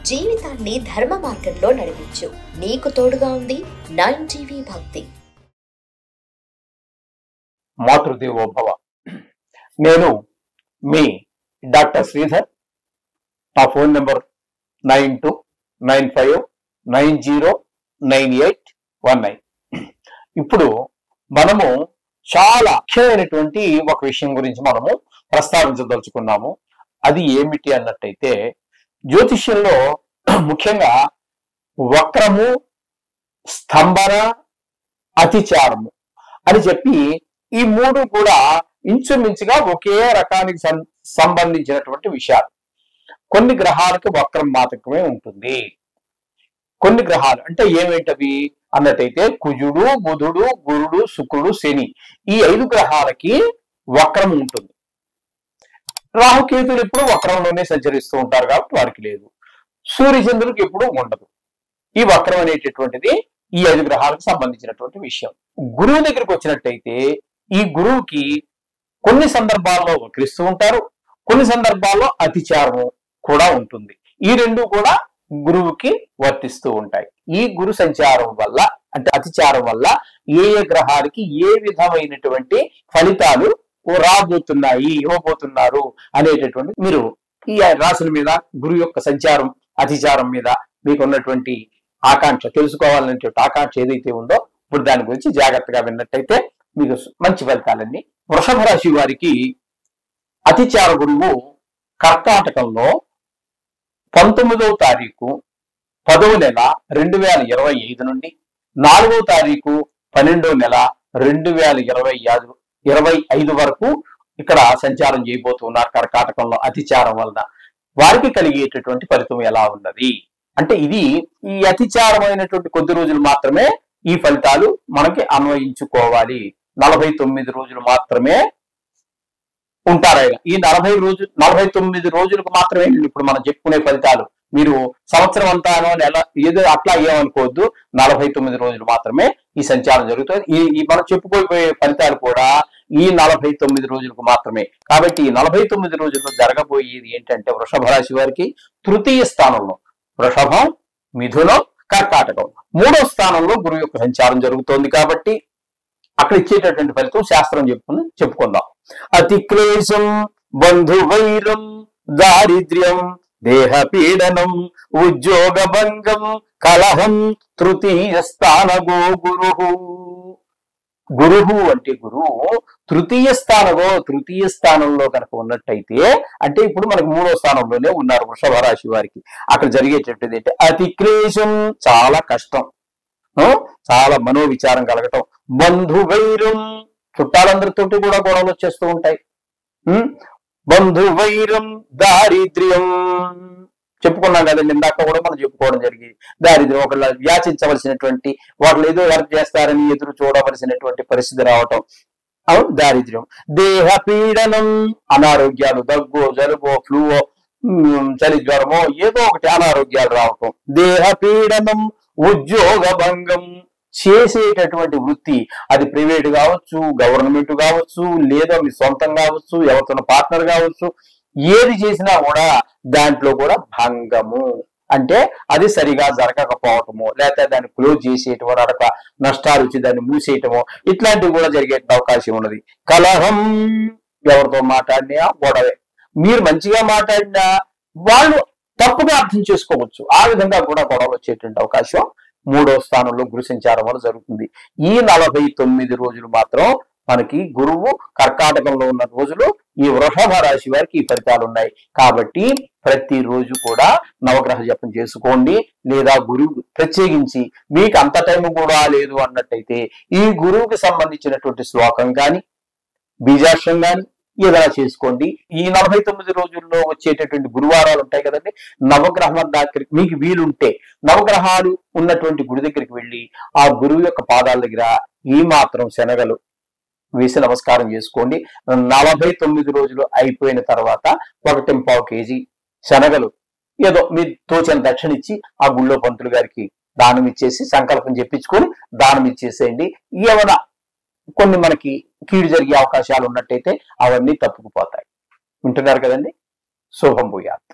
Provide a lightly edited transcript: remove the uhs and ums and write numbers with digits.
జీవితాన్ని ధర్మ మార్గంలో నడిపించు. నీకు తోడుగా ఉంది 9 టీవీ భక్తి. మాతృదేవోభవ. నేను మీ డాక్టర్ శ్రీధర్. నా ఫోన్ నెంబర్ 9295909819. ఇప్పుడు మనము చాలా ముఖ్యమైనటువంటి ఒక విషయం గురించి మనము ప్రస్తావించదలుచుకున్నాము. అది ఏమిటి అన్నట్టయితే, జ్యోతిష్యంలో ముఖ్యంగా వక్రము, స్తంభన, అతిచారము అని చెప్పి ఈ మూడు కూడా ఇంచుమించుగా ఒకే రకానికి సంబంధించినటువంటి విషయాలు. కొన్ని గ్రహాలకు వక్రం మాత్రమే ఉంటుంది. కొన్ని గ్రహాలు అంటే ఏమేంటవి అన్నట్టయితే కుజుడు, బుధుడు, గురుడు, శుక్రుడు, శని, ఈ 5 గ్రహాలకి వక్రం ఉంటుంది. రాహుకేతులు ఎప్పుడు వక్రంలోనే సంచరిస్తూ ఉంటారు కాబట్టి వారికి లేదు. సూర్యచంద్రులకు ఎప్పుడు ఉండదు. ఈ వక్రం అనేటటువంటిది ఈ 5 గ్రహాలకు సంబంధించినటువంటి విషయం. గురువు దగ్గరికి వచ్చినట్టయితే ఈ గురువుకి కొన్ని సందర్భాల్లో వక్రిస్తూ ఉంటారు, కొన్ని సందర్భాల్లో అతిచారము కూడా ఉంటుంది. ఈ రెండు కూడా గురువుకి వర్తిస్తూ ఉంటాయి. ఈ గురు సంచారం వల్ల అంటే అతిచారం వల్ల ఏ ఏ గ్రహాలకి ఏ విధమైనటువంటి ఫలితాలు రాబోతున్నాయి, ఇవ్వబోతున్నారు అనేటటువంటి మీరు ఈ రాశుల మీద గురువు యొక్క సంచారం, అతిచారం మీద మీకు ఉన్నటువంటి ఆకాంక్ష, తెలుసుకోవాలనేటువంటి ఆకాంక్ష ఏదైతే ఉందో ఇప్పుడు దాని గురించి జాగ్రత్తగా విన్నట్టయితే మీకు మంచి ఫలితాలన్నీ. వృషభ రాశి వారికి అతిచార గురువు కర్కాటకంలో 19వ తారీఖు 10వ నెల 2025 నుండి 4వ తారీఖు 12వ నెల 2025 వరకు ఇక్కడ సంచారం చేయబోతున్నారు. కర్కాటకంలో అతిచారం వలన వారికి కలిగేటటువంటి ఫలితం ఎలా ఉన్నది అంటే, ఇది ఈ అతిచారమైనటువంటి కొద్ది రోజులు మాత్రమే ఈ ఫలితాలు మనకి అన్వయించుకోవాలి. 49 రోజులు మాత్రమే ఉంటారు ఆయన. ఈ 49 రోజులకు మాత్రమే ఇప్పుడు మనం చెప్పుకునే ఫలితాలు. మీరు సంవత్సరం అంతానో నెల ఏదో అట్లా ఏమనుకోవద్దు. 49 రోజులు మాత్రమే ఈ సంచారం జరుగుతుంది. ఈ మనం చెప్పుకోబోయే ఫలితాలు కూడా ఈ 49 రోజులకు మాత్రమే. కాబట్టి ఈ 49 రోజుల్లో జరగబోయేది ఏంటంటే, వృషభ రాశి వారికి తృతీయ స్థానంలో వృషభం, మిథునం, కర్కాటకం 3వ స్థానంలో గురువు యొక్క సంచారం జరుగుతోంది. కాబట్టి అక్కడ ఇచ్చేటటువంటి ఫలితం శాస్త్రం చెప్పుకుందాం. అతి క్లేశం, బంధువైరం, దారిద్ర్యం, దేహ పీడనం, ఉద్యోగ భంగం, కలహం, తృతీయ స్థానగో గురువు. గురువు అంటే గురువు తృతీయ స్థానంలో కనుక ఉన్నట్టయితే, అంటే ఇప్పుడు మనకు 3వ స్థానంలోనే ఉన్నారు వృషభ రాశి వారికి. అక్కడ జరిగేటటువంటిది అంటే అతి క్లేశం, చాలా కష్టం, చాలా మనోవిచారం కలగటం. బంధువైరం, చుట్టాలందరితోటి కూడా గొడవలు వచ్చేస్తూ ఉంటాయి. బంధువైరం, దారిద్ర్యం చెప్పుకున్నాం కదండి, ఇందాక కూడా మనం చెప్పుకోవడం జరిగింది. దారిద్ర్యం, ఒకళ్ళ వ్యాచించవలసినటువంటి, వాళ్ళు ఏదో హెల్ప్ చేస్తారని ఎదురు చూడవలసినటువంటి పరిస్థితి రావటం, దారిద్ర్యం. దేహ పీడనం, అనారోగ్యాలు, దగ్గు, జలుబో, ఫ్లూవో, చలి జ్వరమో ఏదో ఒకటి అనారోగ్యాలు రావటం. దేహ పీడనం, ఉద్యోగ భంగం, చేసేటటువంటి వృత్తి అది ప్రైవేట్ కావచ్చు, గవర్నమెంట్ కావచ్చు, లేదా మీ సొంతం కావచ్చు, ఎవరితో పార్ట్నర్ కావచ్చు, ఏది చేసినా కూడా దాంట్లో కూడా భంగము అంటే అది సరిగా జరగకపోవటము, లేకపోతే దాన్ని క్లోజ్ చేసేయటమో, నష్టాలు వచ్చి దాన్ని మూసేయటమో, ఇట్లాంటివి కూడా జరిగే అవకాశం ఉన్నది. కలహం, ఎవరితో మాట్లాడినా గొడవే. మీరు మంచిగా మాట్లాడినా వాళ్ళు తప్పుగా అర్థం చేసుకోవచ్చు. ఆ విధంగా కూడా గొడవలు వచ్చేటువంటి అవకాశం 3వ స్థానంలో గురు సంచారం వల్ల జరుగుతుంది. ఈ 49 రోజులు మాత్రం మనకి గురువు కర్కాటకంలో ఉన్న రోజులు ఈ వృషభ రాశి వారికి ఈ ఫలితాలు ఉన్నాయి. కాబట్టి ప్రతిరోజు కూడా నవగ్రహ జపం చేసుకోండి. లేదా గురువు ప్రత్యేకించి మీకు అంత టైం కూడా లేదు అన్నట్టయితే ఈ గురువుకి సంబంధించినటువంటి శ్లోకం కానీ, బీజాక్షరం కానీ ఏదైనా చేసుకోండి. ఈ 49 రోజుల్లో వచ్చేటటువంటి గురువారాలు ఉంటాయి కదండి, నవగ్రహం దగ్గరికి మీకు వీలుంటే నవగ్రహాలు ఉన్నటువంటి గుడి దగ్గరికి వెళ్ళి ఆ గురువు యొక్క పాదాల దగ్గర ఈ మాత్రం శనగలు వేసి నమస్కారం చేసుకోండి. 49 రోజులు అయిపోయిన తర్వాత 1.25 కేజీ శనగలు ఏదో మీరు తోచిన దక్షిణ ఇచ్చి ఆ గుళ్ళో పంతులు గారికి దానం ఇచ్చేసి సంకల్పం చెప్పించుకొని దానం ఇచ్చేసేయండి. ఏమైనా కొన్ని మనకి కీడు జరిగే అవకాశాలు ఉన్నట్టయితే అవన్నీ తప్పుకుపోతాయి. వింటున్నారు కదండి. శుభం భూయాత్.